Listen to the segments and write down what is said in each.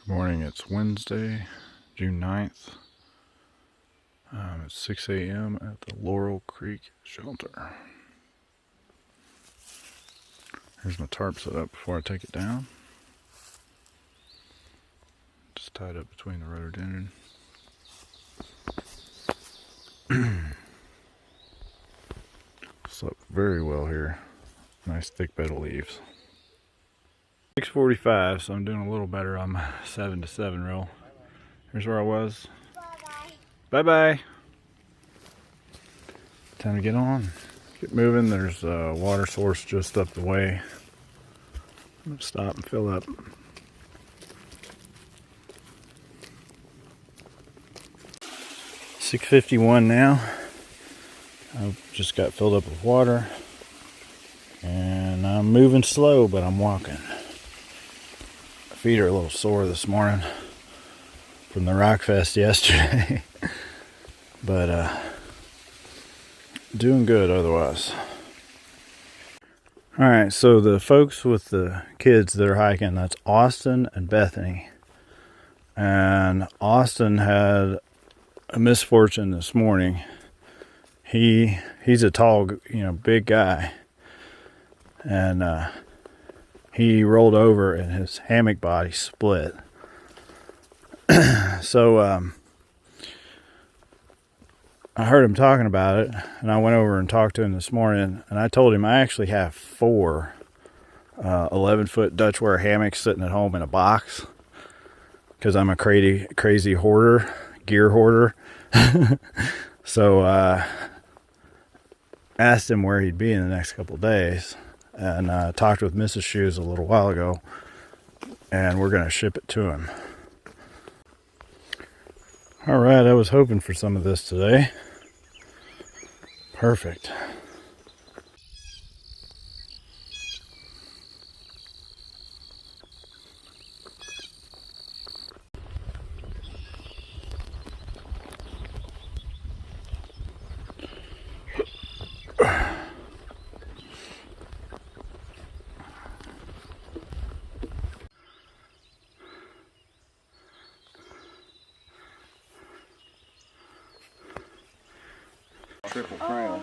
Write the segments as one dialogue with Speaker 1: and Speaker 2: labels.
Speaker 1: Morning, it's Wednesday, June 9th. It's 6 a.m. at the Laurel Creek shelter. Here's my tarp set up before I take it down. Just tied up between the rhododendron. Slept very well here. Nice thick bed of leaves. 6:45, so I'm doing a little better on my 7 to 7 reel. Here's where I was. Bye bye. Time to get on. Get moving. There's a water source just up the way. I'm gonna stop and fill up. $6:51 now. I've just got filled up with water. And I'm moving slow, but I'm walking. My feet are a little sore this morning from the rock fest yesterday. But doing good otherwise. Alright, so the folks with the kids that are hiking, that's Austin and Bethany. And Austin had a misfortune this morning. He's a tall, big guy. And he rolled over and his hammock body split. So I heard him talking about it, and I went over and talked to him this morning, and I told him I actually have 4 11-foot Dutch-ware hammocks sitting at home in a box because I'm a crazy hoarder, gear hoarder. So asked him where he'd be in the next couple of days, and talked with Mrs. Shoes a little while ago, and we're going to ship it to him. Alright, I was hoping for some of this today. Perfect.
Speaker 2: Triple crown.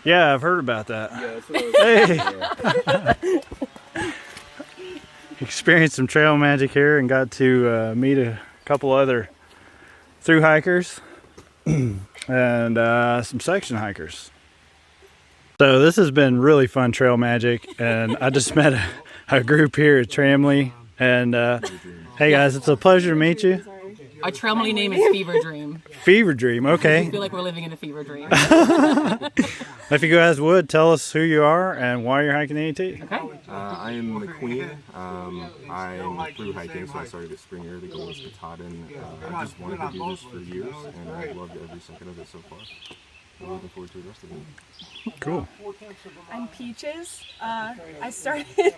Speaker 1: Yeah, I've heard about that.
Speaker 2: Yeah, that's what I was
Speaker 1: Hey! Experienced some trail magic here and got to meet a couple other through hikers and some section hikers. So this has been really fun trail magic, and I just met a group here at Tramley. And hey guys, it's a pleasure to meet you.
Speaker 3: Our Tramley name is Fever Dream.
Speaker 1: Fever Dream, okay.
Speaker 3: I feel like we're living in a fever dream.
Speaker 1: If you guys would, tell us who you are and why you're hiking the AT.
Speaker 3: Okay.
Speaker 2: I am McQueen. I'm through hiking, so I started at spring early, going to Katahdin. I just wanted to do this for years, and I've loved every second of it so far. I'm looking forward to the rest of it.
Speaker 1: Cool.
Speaker 4: I'm Peaches. I started a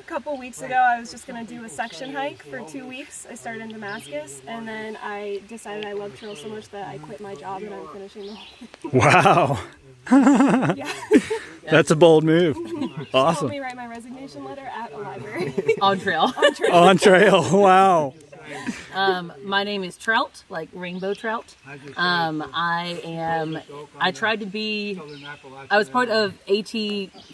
Speaker 4: couple weeks ago. I was just going to do a section hike for 2 weeks. I started in Damascus, and then I decided I loved trail so much that I quit my job and I'm finishing the whole thing.
Speaker 1: Wow.
Speaker 4: Yeah.
Speaker 1: That's a bold move. Awesome.
Speaker 4: Help me write my resignation letter at a library.
Speaker 3: On trail.
Speaker 1: On trail. Wow.
Speaker 3: My name is Trout, like rainbow trout. I was part of AT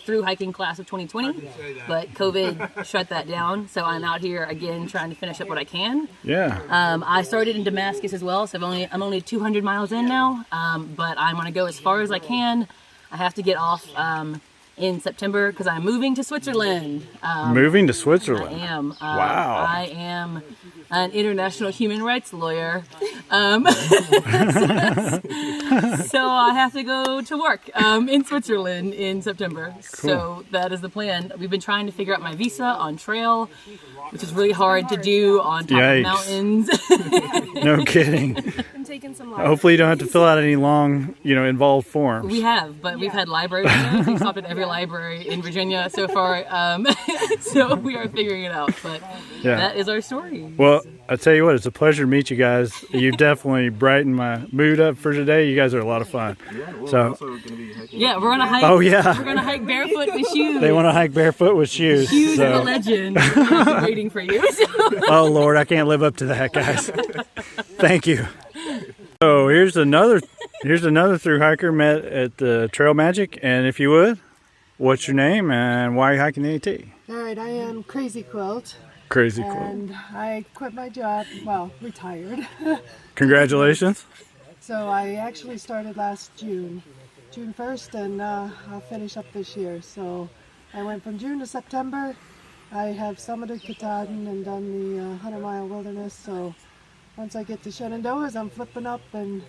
Speaker 3: through hiking class of 2020, but COVID shut that down. So I'm out here again trying to finish up what I can.
Speaker 1: Yeah.
Speaker 3: I started in Damascus as well, so I'm only 200 miles in now, but I'm going to go as far as I can. I have to get off in September because I'm moving to Switzerland.
Speaker 1: Moving to Switzerland.
Speaker 3: I am.
Speaker 1: Wow.
Speaker 3: I am an international human rights lawyer. So I have to go to work in Switzerland in September. Cool. So that is the plan. We've been trying to figure out my visa on trail, which is really hard to do on top of mountains.
Speaker 1: No kidding.
Speaker 4: taken some libraries.
Speaker 1: Hopefully you don't have to fill out any long, involved forms.
Speaker 3: We have, but we've had library videos. We've stopped at every library in Virginia so far. So we are figuring it out. But that is our story.
Speaker 1: Well, I tell you what, it's a pleasure to meet you guys. You definitely brightened my mood up for today. You guys are a lot of fun.
Speaker 2: Yeah, we're
Speaker 1: So,
Speaker 2: also going to be hiking.
Speaker 3: Yeah, we're gonna hike.
Speaker 1: Oh yeah,
Speaker 3: We're gonna hike barefoot with shoes.
Speaker 1: they want to hike barefoot with shoes.
Speaker 3: Shoes
Speaker 1: so.
Speaker 3: of a legend. I'm waiting for you.
Speaker 1: Oh Lord, I can't live up to that, guys. Thank you. So here's another thru hiker met at the Trail Magic, and if you would, what's your name and why are you hiking the AT?
Speaker 5: All right, I am Crazy Quilt,
Speaker 1: Crazy cool.
Speaker 5: and I quit my job, well, retired.
Speaker 1: Congratulations.
Speaker 5: So I actually started last June 1st, and I'll finish up this year. So I went from June to September. I have summited Katahdin and done the 100-mile wilderness. So once I get to Shenandoahs, I'm flipping up, and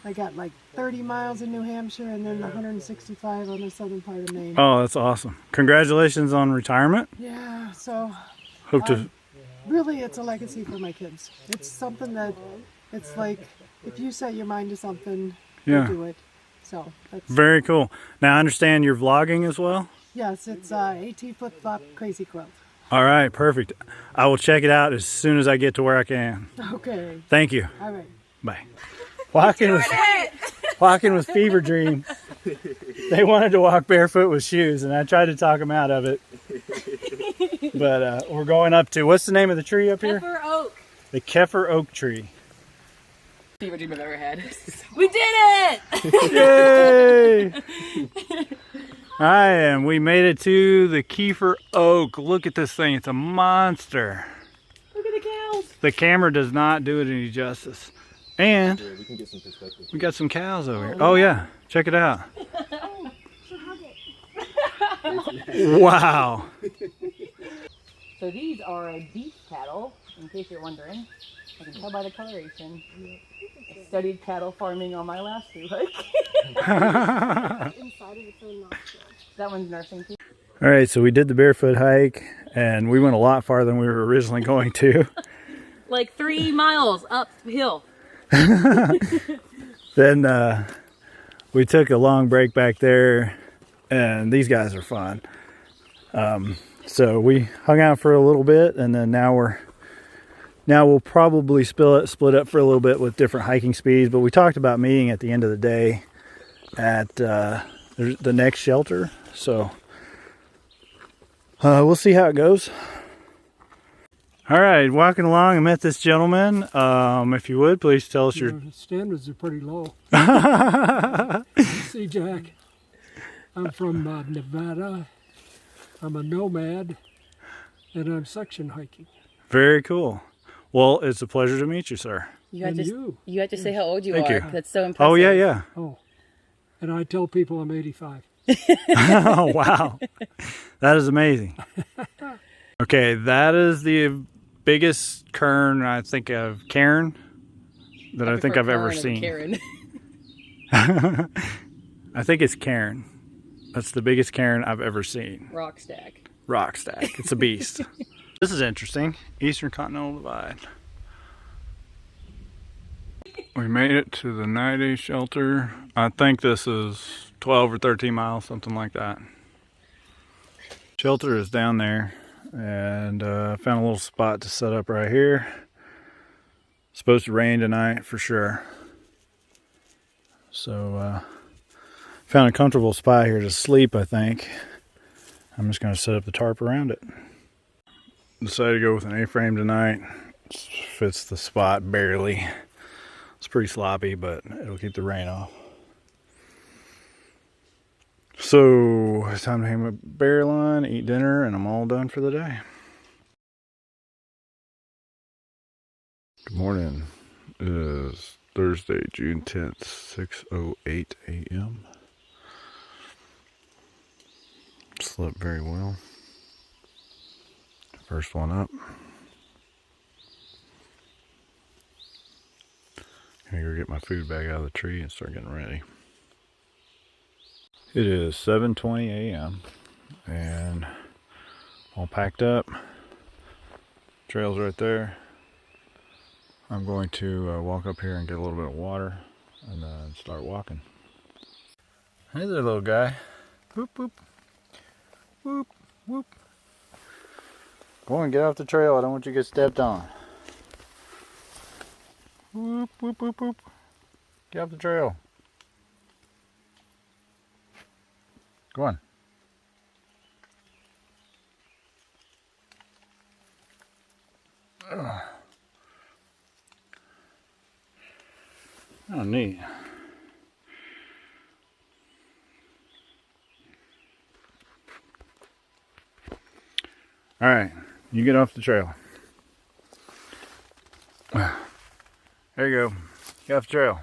Speaker 5: I got like 30 miles in New Hampshire and then 165 on the southern part of Maine.
Speaker 1: Oh, that's awesome. Congratulations on retirement.
Speaker 5: Yeah, so
Speaker 1: Hope to.
Speaker 5: really it's a legacy for my kids. It's something that, it's like, if you set your mind to something,
Speaker 1: Yeah.
Speaker 5: you do it. So that's,
Speaker 1: Very cool. Now I understand you're vlogging as well.
Speaker 5: yes, it's AT Flip Flop Crazy Quilt.
Speaker 1: All right, perfect. I will check it out as soon as I get to where I can.
Speaker 5: Okay,
Speaker 1: Thank you.
Speaker 5: all right.
Speaker 1: Bye. Walking with Fever Dream. They wanted to walk barefoot with shoes, and I tried to talk them out of it. But we're going up to, what's the name of the tree up here?
Speaker 3: Keffer Oak.
Speaker 1: The Keffer Oak tree.
Speaker 3: Favorite dream I've ever had. We did it!
Speaker 1: Yay! And we made it to the Keffer Oak. Look at this thing. It's a monster.
Speaker 3: Look at the cows.
Speaker 1: The camera does not do it any justice. And
Speaker 2: Yeah, we can get some perspective.
Speaker 1: we got some cows over here. Oh yeah, check it out. Wow.
Speaker 3: So these are beef cattle, in case you're wondering. I can tell by the coloration. I studied cattle farming on my last thru hike.
Speaker 4: Inside of its own nostril.
Speaker 3: That one's nursing too.
Speaker 1: All right, so we did the barefoot hike, and we went a lot farther than we were originally going to.
Speaker 3: Like 3 miles uphill.
Speaker 1: Then we took a long break back there, and these guys are fun. So we hung out for a little bit, and then now we'll probably split up for a little bit with different hiking speeds. But we talked about meeting at the end of the day at the next shelter. So we'll see how it goes. All right, walking along, I met this gentleman. If you would, please tell us your...
Speaker 6: Your standards are pretty low. See, Jack, I'm from Nevada. I'm a nomad, and I'm section hiking.
Speaker 1: Very cool. Well, it's a pleasure to meet you, sir.
Speaker 3: You have
Speaker 6: And
Speaker 3: to,
Speaker 6: you.
Speaker 3: have to say how old you
Speaker 1: Thank
Speaker 3: are.
Speaker 1: you.
Speaker 3: That's so impressive.
Speaker 1: Oh, yeah.
Speaker 6: Oh, and I tell people I'm 85.
Speaker 1: Oh, wow. That is amazing. Okay, that is the biggest cairn I think of, cairn, that I think I've ever seen.
Speaker 3: Karen.
Speaker 1: I think it's cairn. That's the biggest cairn I've ever seen.
Speaker 3: Rock stack.
Speaker 1: Rock stack. It's a beast. This is interesting. Eastern Continental Divide. We made it to the night shelter. I think this is 12 or 13 miles, something like that. Shelter is down there, and found a little spot to set up right here. Supposed to rain tonight for sure. So found a comfortable spot here to sleep, I think. I'm just going to set up the tarp around it. Decided to go with an A-frame tonight. Fits the spot barely. It's pretty sloppy, but it'll keep the rain off. So it's time to hang my bear line, eat dinner, and I'm all done for the day. Good morning. It is Thursday, June 10th, 6:08 a.m. Slept very well. First one up. Gonna go get my food bag out of the tree and start getting ready. It is 7:20 a.m. and all packed up. Trail's right there. I'm going to walk up here and get a little bit of water and start walking. Hey there, little guy. Whoop, whoop. Whoop, whoop. Go on, get off the trail. I don't want you to get stepped on. Whoop, whoop, whoop, whoop. Get off the trail. Go on. Ugh. Oh, neat. All right, you get off the trail. There you go. Get off the trail.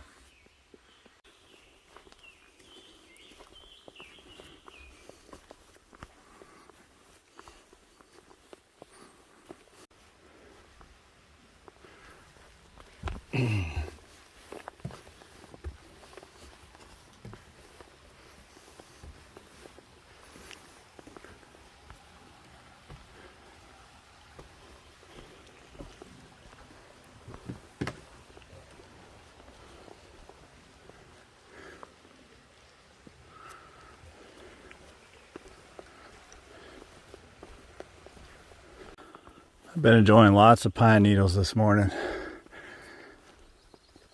Speaker 1: I've been enjoying lots of pine needles this morning.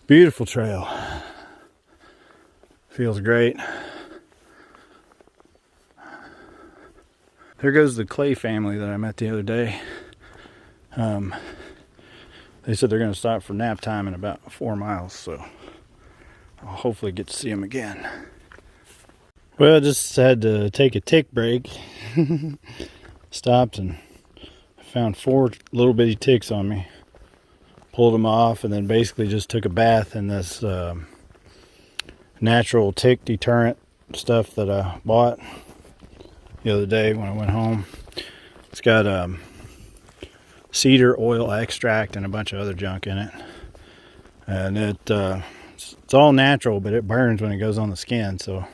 Speaker 1: Beautiful trail. Feels great. There goes the Clay family that I met the other day. They said they're going to stop for nap time in about 4 miles, so I'll hopefully get to see them again. Well, I just had to take a tick break. Stopped and found 4 little bitty ticks on me. Pulled them off and then basically just took a bath in this natural tick deterrent stuff that I bought the other day when I went home. It's got cedar oil extract and a bunch of other junk in it. And it's all natural, but it burns when it goes on the skin, so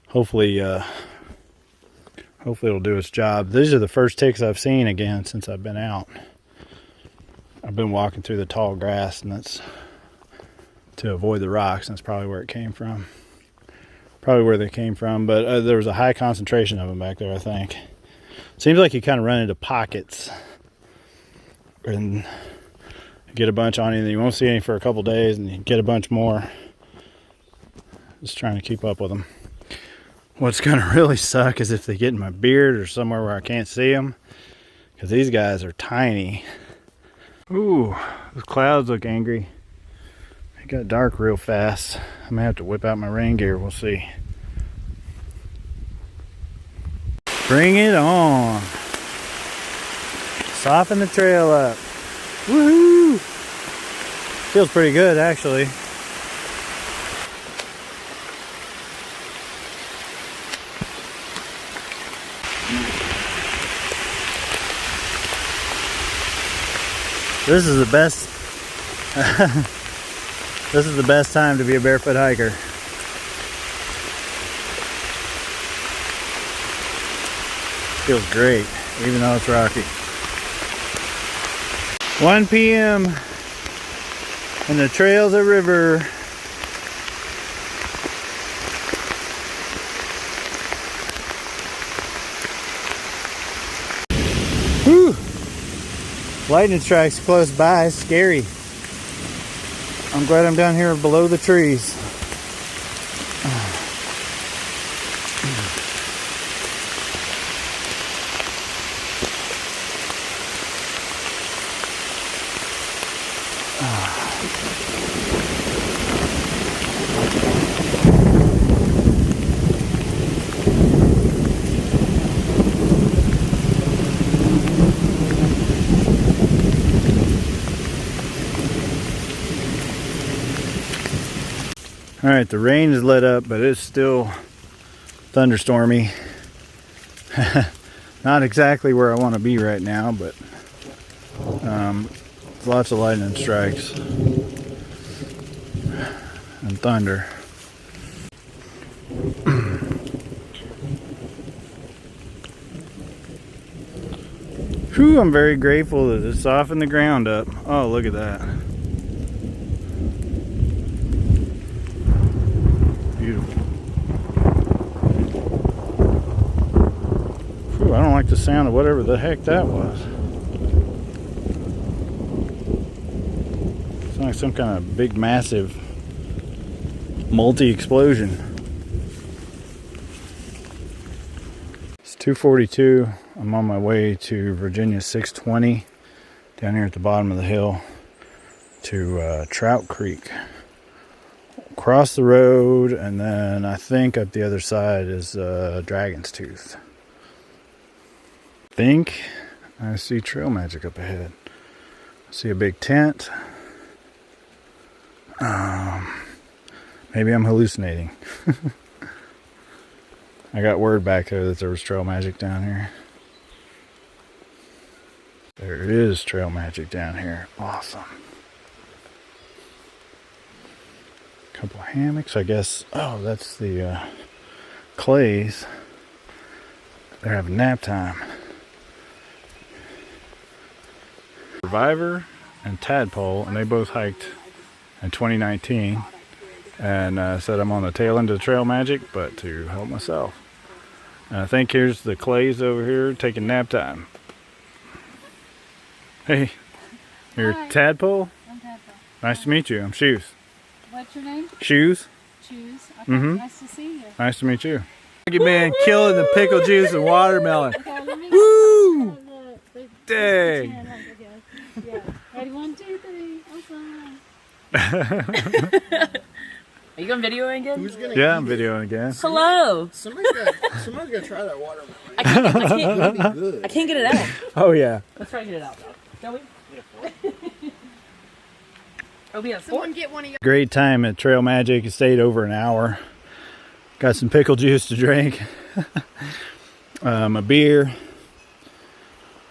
Speaker 1: hopefully it'll do its job. These are the first ticks I've seen again since I've been out. I've been walking through the tall grass, and that's to avoid the rocks, and that's probably where it came from. Probably where they came from, but there was a high concentration of them back there, I think. Seems like you kind of run into pockets and get a bunch on you, and you won't see any for a couple days, and you get a bunch more. Just trying to keep up with them. What's gonna really suck is if they get in my beard or somewhere where I can't see them, because these guys are tiny. Ooh, the clouds look angry. It got dark real fast. I may have to whip out my rain gear, we'll see. Bring it on. Soften the trail up. Woohoo! Feels pretty good, actually. This is the best. This is the best time to be a barefoot hiker. Feels great, even though it's rocky. 1 p.m. and the trail's a river. Whew. Lightning strikes close by, it's scary. I'm glad I'm down here below the trees. Alright, the rain is let up, but it's still thunderstormy. Not exactly where I want to be right now, but lots of lightning strikes and thunder. Whew, I'm very grateful that it's softened the ground up. Oh, look at that. Beautiful. Whew, I don't like the sound of whatever the heck that was. It's like some kind of big, massive multi-explosion. It's 2:42. I'm on my way to Virginia 620 down here at the bottom of the hill to Trout Creek. Across the road, and then I think up the other side is Dragon's Tooth. I think I see trail magic up ahead. I see a big tent. Maybe I'm hallucinating. I got word back there that there was trail magic down here. There is trail magic down here. Awesome. Couple of hammocks, I guess. Oh, that's the Clays. They're having nap time. Survivor and Tadpole, and they both hiked in 2019. And said I'm on the tail end of trail magic, but to help myself. And I think here's the Clays over here taking nap time. Hey, you're
Speaker 7: Hi.
Speaker 1: Tadpole?
Speaker 7: I'm Tadpole.
Speaker 1: Nice to meet you. I'm Shoes.
Speaker 7: What's your name?
Speaker 1: Shoes?
Speaker 7: Choose. Okay,
Speaker 1: Mhm.
Speaker 7: nice to see you.
Speaker 1: Nice to meet you. Man, killing the pickle juice and watermelon.
Speaker 7: Okay, let me
Speaker 1: Woo!
Speaker 7: the
Speaker 1: Dang.
Speaker 7: hand, I guess. Yeah. Ready? 1, 2, 3. Awesome.
Speaker 3: Are you going videoing again?
Speaker 8: Who's gonna
Speaker 1: Yeah,
Speaker 8: eat
Speaker 1: I'm
Speaker 8: it?
Speaker 1: videoing again.
Speaker 3: Hello.
Speaker 8: Somebody's gonna try that watermelon.
Speaker 3: I can't, I, can't,
Speaker 8: It'll be good.
Speaker 3: I can't get it out.
Speaker 1: Oh, yeah.
Speaker 3: Let's try to get it out, though. Shall we? Oh, we have 4.
Speaker 7: Someone get one of your.
Speaker 1: Great time at Trail Magic. It stayed over an hour. Got some pickle juice to drink. A beer.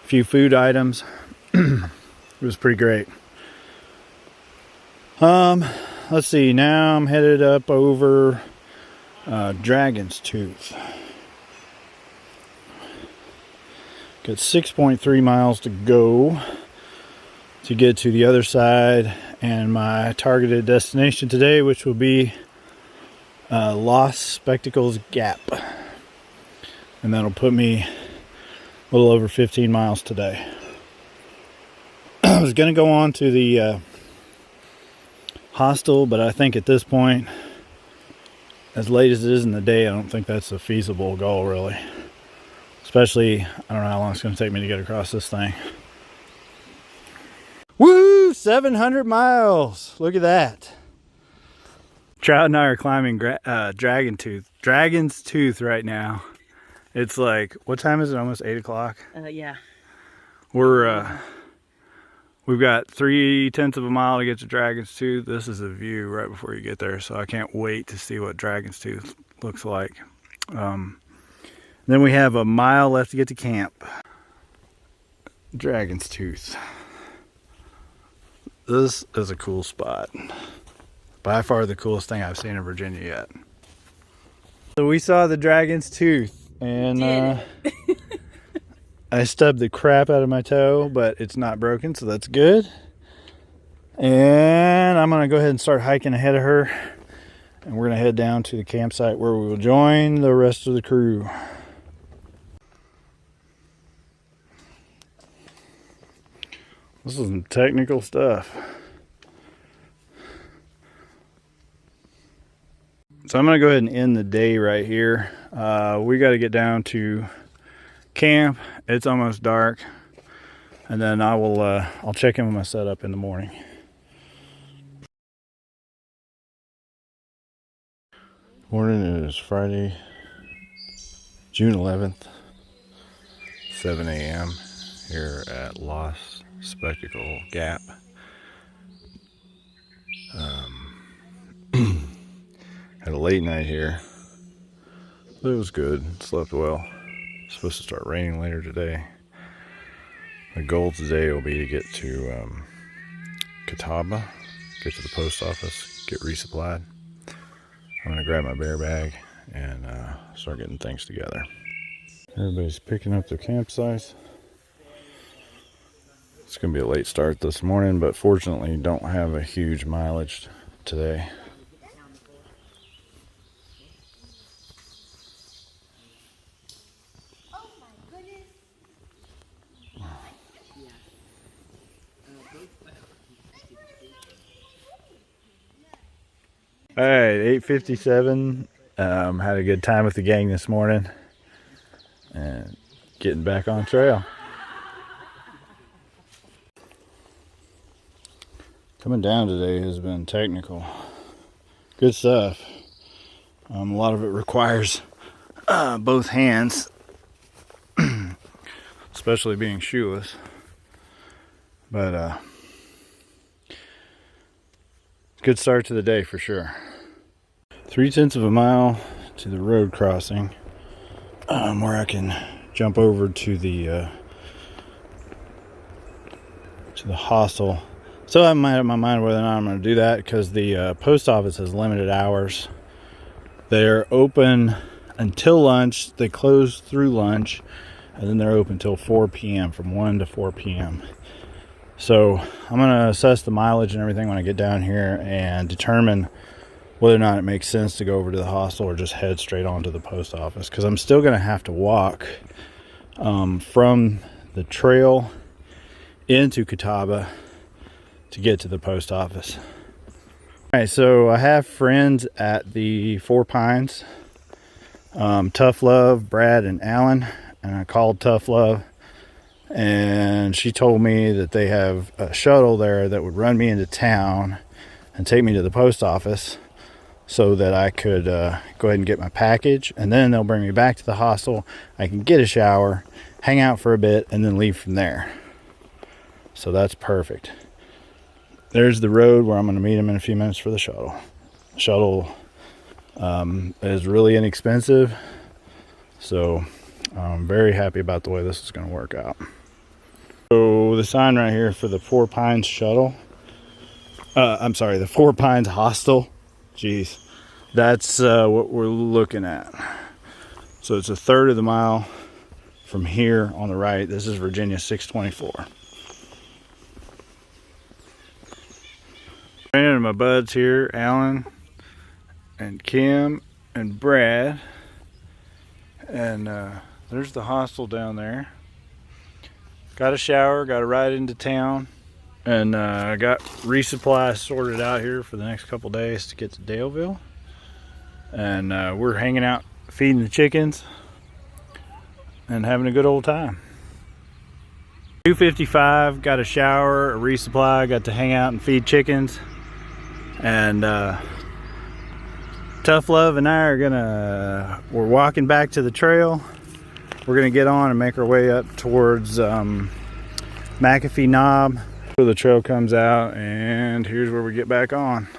Speaker 1: A few food items. It was pretty great. Let's see. Now I'm headed up over Dragon's Tooth. Got 6.3 miles to go to get to the other side and my targeted destination today, which will be Lost Spectacles Gap. And that'll put me a little over 15 miles today. I was going to go on to the hostel, but I think at this point, as late as it is in the day, I don't think that's a feasible goal, really. Especially, I don't know how long it's going to take me to get across this thing. Woo! 700 miles! Look at that. Trout and I are climbing Dragon's Tooth right now. It's like, what time is it? Almost 8 o'clock?
Speaker 3: Yeah.
Speaker 1: We've got 3/10 of a mile to get to Dragon's Tooth. This is a view right before you get there, so I can't wait to see what Dragon's Tooth looks like. Then we have a mile left to get to camp. Dragon's Tooth. This is a cool spot. By far the coolest thing I've seen in Virginia yet. So we saw the Dragon's Tooth, and I stubbed the crap out of my toe, but it's not broken, so that's good. And I'm gonna go ahead and start hiking ahead of her, and we're gonna head down to the campsite where we will join the rest of the crew. This is some technical stuff. So I'm gonna go ahead and end the day right here. We got to get down to camp. It's almost dark, and then I'll check in with my setup in the morning. Morning is Friday, June 11th, 7 a.m. here at Lost Spectacle Gap. Had a late night here, but it was good. Slept well. It's supposed to start raining later today. The goal today will be to get to Catawba, get to the post office, get resupplied. I'm gonna grab my bear bag and start getting things together. Everybody's picking up their campsites. It's gonna be a late start this morning, but fortunately don't have a huge mileage today. All right, 8:57. Had a good time with the gang this morning and getting back on trail. Coming down today has been technical. Good stuff. A lot of it requires both hands, especially being shoeless. But good start to the day for sure. 3/10 of a mile to the road crossing, where I can jump over to the hostel. So I might have my mind whether or not I'm going to do that, because the post office has limited hours. They're open until lunch. They close through lunch, and then they're open till 4 p.m. from 1 to 4 p.m. So I'm going to assess the mileage and everything when I get down here and determine whether or not it makes sense to go over to the hostel or just head straight on to the post office, because I'm still going to have to walk from the trail into Catawba to get to the post office. All right, so I have friends at the Four Pines, Tough Love, Brad, and Alan, and I called Tough Love, and she told me that they have a shuttle there that would run me into town and take me to the post office so that I could go ahead and get my package, and then they'll bring me back to the hostel. I can get a shower, hang out for a bit, and then leave from there. So that's perfect. There's the road where I'm going to meet him in a few minutes for the shuttle. The shuttle is really inexpensive, so I'm very happy about the way this is going to work out. So the sign right here for the Four Pines shuttle, I'm sorry, the Four Pines Hostel. Jeez, that's what we're looking at. So it's a third of the mile from here on the right. This is Virginia 624. Ran into my buds here, Alan and Kim and Brad, and there's the hostel down there. Got a shower, got a ride into town, and I got resupply sorted out here for the next couple days to get to Daleville. And we're hanging out, feeding the chickens, and having a good old time. 2:55, got a shower, a resupply, got to hang out and feed chickens. And Tough Love and I we're walking back to the trail. We're gonna get on and make our way up towards McAfee Knob. So the trail comes out, and here's where we get back on.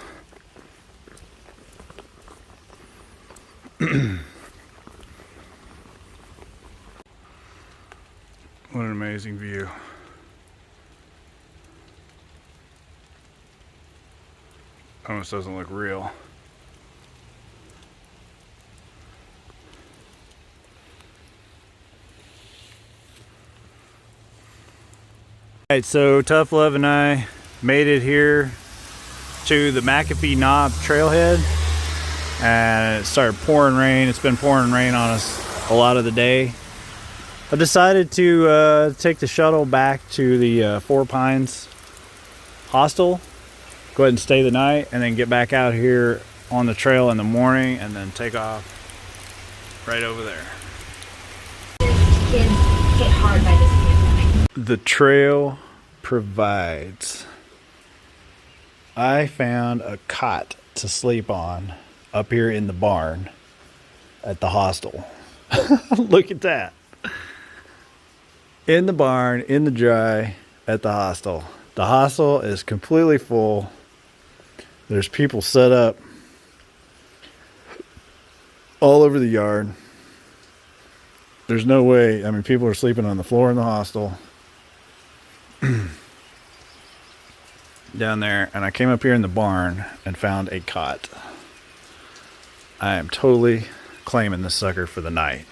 Speaker 1: What an amazing view. Almost doesn't look real. Alright, so Tough Love and I made it here to the McAfee Knob trailhead, and it started pouring rain. It's been pouring rain on us a lot of the day. I decided to take the shuttle back to the Four Pines Hostel, go ahead and stay the night, and then get back out here on the trail in the morning, and then take off right over there.
Speaker 9: Kids hit hard by this pandemic.
Speaker 1: The trail provides. I found a cot to sleep on up here in the barn at the hostel. Look at that. In the barn, in the dry, at the hostel. The hostel is completely full. There's people set up all over the yard. There's no way, I mean, people are sleeping on the floor in the hostel. Down there, and I came up here in the barn and found a cot. I am totally claiming this sucker for the night.